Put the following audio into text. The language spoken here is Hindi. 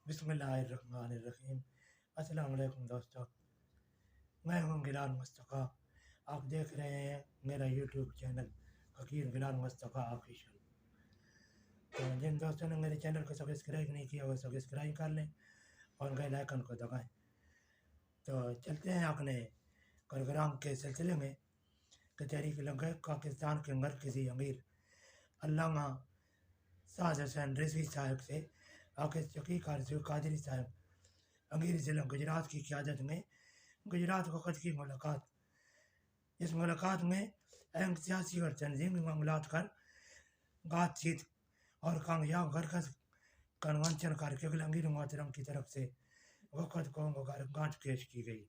बिस्मिल्लाहिर्रहमानिर्रहीम। अस्सलाम वालेकुम दोस्तों, मैं हूं गिलाल मुस्तफ़ा। आप देख रहे हैं मेरा यूट्यूब चैनल फ़कीर गिलाल मुस्तफ़ा ऑफिशियल। तो जिन दोस्तों ने मेरे चैनल को सब्सक्राइब नहीं किया वो सब्सक्राइब कर लें और बेल आइकन को दबाएं। तो चलते हैं अपने प्रोग्राम के सिलसिले में कि तहरीक लबैक पाकिस्तान के मरकज़ी अमीर अल्लामा साद हुसैन रिजवी साहब से हाफ़िज़ शफ़ीक़ आरज़ू क़ादरी साहब अमीर ज़िला गुजरात की क़यादत में गुजरात वफ़द की मुलाकात। इस मुलाकात में अहम सियासी और तंज़ीमी मामलात पर बातचीत और कामयाब वर्कर्स कन्वेंशन कर केवल अमीर मोहतरम की तरफ से वफ़द को मुबारकबाद पेश की गई।